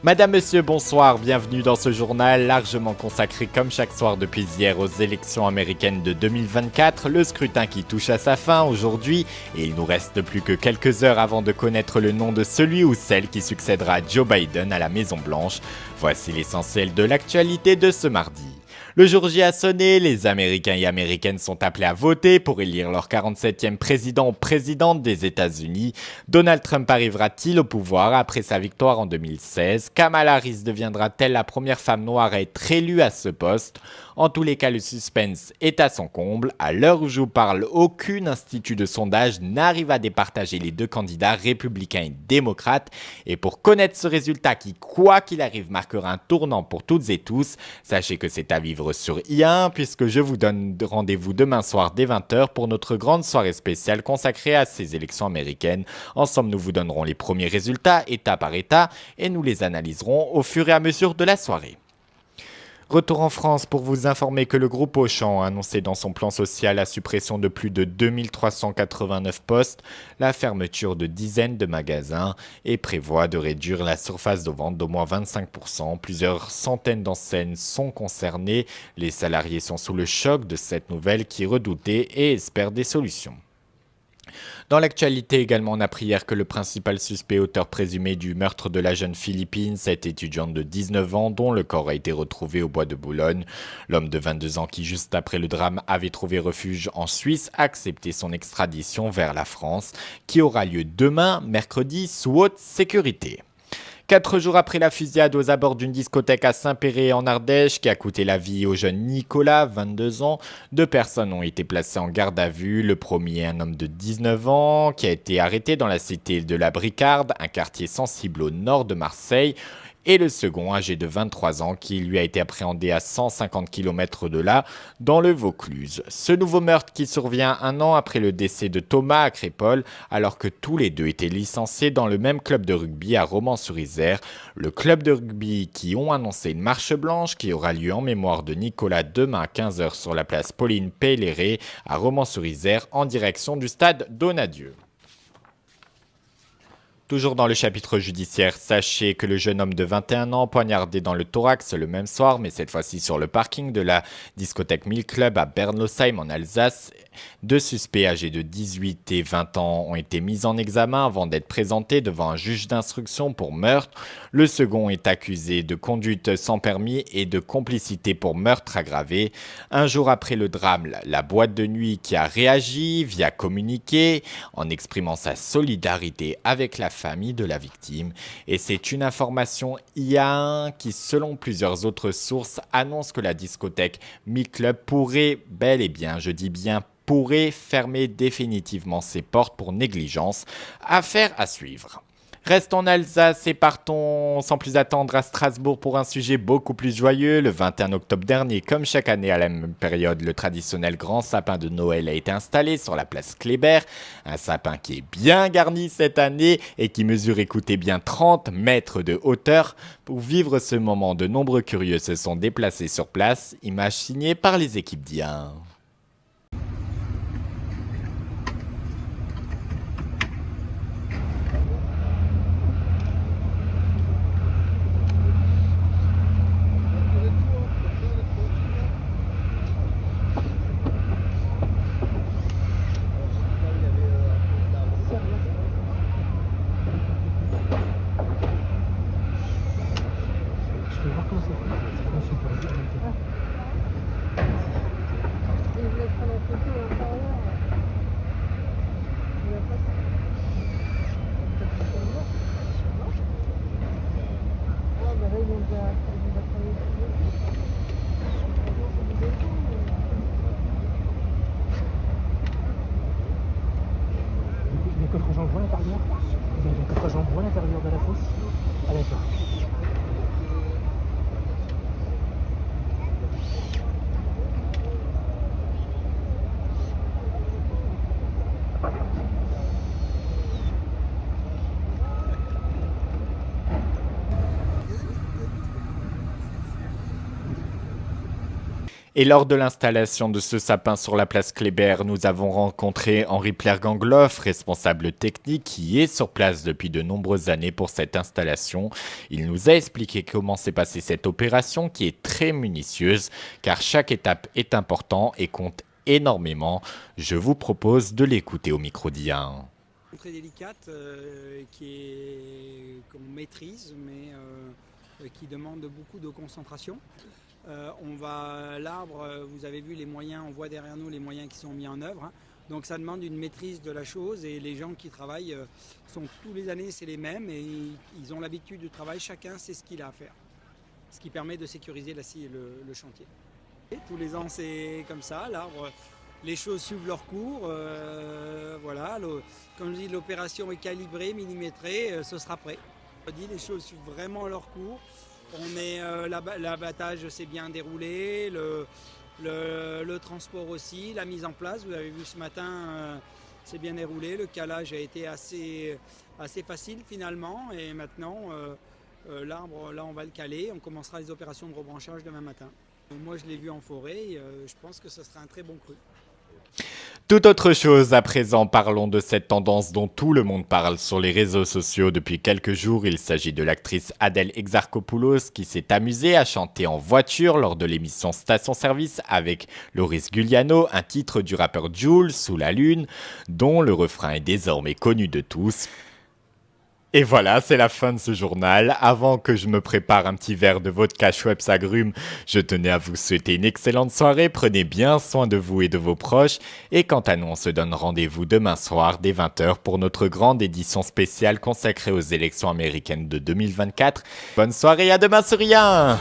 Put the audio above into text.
Madame, Monsieur, bonsoir, bienvenue dans ce journal largement consacré comme chaque soir depuis hier aux élections américaines de 2024, le scrutin qui touche à sa fin aujourd'hui et il nous reste plus que quelques heures avant de connaître le nom de celui ou celle qui succédera à Joe Biden à la Maison Blanche. Voici l'essentiel de l'actualité de ce mardi. Le jour J a sonné, les Américains et Américaines sont appelés à voter pour élire leur 47e président ou présidente des États-Unis. Donald Trump arrivera-t-il au pouvoir après sa victoire en 2016 ? Kamala Harris deviendra-t-elle la première femme noire à être élue à ce poste ? En tous les cas, le suspense est à son comble. À l'heure où je vous parle, aucun institut de sondage n'arrive à départager les deux candidats républicains et démocrates. Et pour connaître ce résultat qui, quoi qu'il arrive, marquera un tournant pour toutes et tous, sachez que c'est à vivre sur IA1 puisque je vous donne rendez-vous demain soir dès 20h pour notre grande soirée spéciale consacrée à ces élections américaines. Ensemble, nous vous donnerons les premiers résultats, état par état, et nous les analyserons au fur et à mesure de la soirée. Retour en France pour vous informer que le groupe Auchan a annoncé dans son plan social la suppression de plus de 2389 postes, la fermeture de dizaines de magasins et prévoit de réduire la surface de vente d'au moins 25%. Plusieurs centaines d'enseignes sont concernées. Les salariés sont sous le choc de cette nouvelle qui est redoutée et espèrent des solutions. Dans l'actualité également, on a appris hier que le principal suspect auteur présumé du meurtre de la jeune Philippine, cette étudiante de 19 ans dont le corps a été retrouvé au bois de Boulogne. L'homme de 22 ans qui, juste après le drame, avait trouvé refuge en Suisse, a accepté son extradition vers la France, qui aura lieu demain, mercredi, sous haute sécurité. 4 jours après la fusillade aux abords d'une discothèque à Saint-Péray en Ardèche qui a coûté la vie au jeune Nicolas, 22 ans, 2 personnes ont été placées en garde à vue. Le premier, un homme de 19 ans, qui a été arrêté dans la cité de la Bricarde, un quartier sensible au nord de Marseille, et le second, âgé de 23 ans, qui lui a été appréhendé à 150 km de là, dans le Vaucluse. Ce nouveau meurtre qui survient un an après le décès de Thomas à Crépol, alors que tous les deux étaient licenciés dans le même club de rugby à Romans-sur-Isère. Le club de rugby qui ont annoncé une marche blanche qui aura lieu en mémoire de Nicolas demain à 15h sur la place Pauline Pelleret à Romans-sur-Isère en direction du stade Donadieu. Toujours dans le chapitre judiciaire, sachez que le jeune homme de 21 ans poignardé dans le thorax le même soir, mais cette fois-ci sur le parking de la discothèque 1000 Club à Berlosheim en Alsace, 2 suspects âgés de 18 et 20 ans ont été mis en examen avant d'être présentés devant un juge d'instruction pour meurtre. Le second est accusé de conduite sans permis et de complicité pour meurtre aggravé. Un jour après le drame, la boîte de nuit qui a réagi via communiqué en exprimant sa solidarité avec la famille de la victime. Et c'est une information IA1 qui, selon plusieurs autres sources, annonce que la discothèque 1000 Club pourrait bel et bien, je dis bien pourrait fermer définitivement ses portes pour négligence. Affaire à suivre. Restons en Alsace et partons sans plus attendre à Strasbourg pour un sujet beaucoup plus joyeux. Le 21 octobre dernier, comme chaque année à la même période, le traditionnel grand sapin de Noël a été installé sur la place Kléber. Un sapin qui est bien garni cette année et qui mesure, écoutez bien, 30 mètres de hauteur. Pour vivre ce moment, de nombreux curieux se sont déplacés sur place, image signée par les équipes d'IA1. Je vais voir comment ça fait. C'est conçu pour les gens. Et je voulais prendre en photo à l'intérieur. Je voulais pas ça. Peut-être que c'est mort. Non. Ah, bah là, ils ont déjà travaillé dessus. C'est du béton, Les coffres à jambon à l'intérieur. Il y a des coffres à jambon à l'intérieur de la fosse. Ah d'accord. Et lors de l'installation de ce sapin sur la place Kléber, nous avons rencontré Henri Plergangloff, responsable technique qui est sur place depuis de nombreuses années pour cette installation. Il nous a expliqué comment s'est passée cette opération qui est très minutieuse car chaque étape est importante et compte énormément. Je vous propose de l'écouter au micro d'Ian. Très délicate qu'on maîtrise mais qui demande beaucoup de concentration. L'arbre, vous avez vu les moyens, on voit derrière nous les moyens qui sont mis en œuvre. Donc ça demande une maîtrise de la chose et les gens qui travaillent sont tous les années c'est les mêmes et ils ont l'habitude du travail, chacun sait ce qu'il a à faire. Ce qui permet de sécuriser le chantier. Et tous les ans c'est comme ça, l'arbre, les choses suivent leur cours. Voilà, comme je dis, l'opération est calibrée, millimétrée, ce sera prêt. Je dis, les choses suivent vraiment leur cours. L'abattage s'est bien déroulé, le transport aussi, la mise en place, vous avez vu ce matin, c'est bien déroulé. Le calage a été assez facile finalement et maintenant l'arbre, là on va le caler, on commencera les opérations de rebranchage demain matin. Moi je l'ai vu en forêt, je pense que ce sera un très bon cru. Tout autre chose à présent, parlons de cette tendance dont tout le monde parle sur les réseaux sociaux depuis quelques jours. Il s'agit de l'actrice Adèle Exarchopoulos qui s'est amusée à chanter en voiture lors de l'émission Station Service avec Loris Gugliano, un titre du rappeur Jul, Sous la Lune, dont le refrain est désormais connu de tous. Et voilà, c'est la fin de ce journal. Avant que je me prépare un petit verre de vodka Schweppes agrumes, je tenais à vous souhaiter une excellente soirée. Prenez bien soin de vous et de vos proches. Et quant à nous, on se donne rendez-vous demain soir dès 20h pour notre grande édition spéciale consacrée aux élections américaines de 2024. Bonne soirée, à demain sur Rien!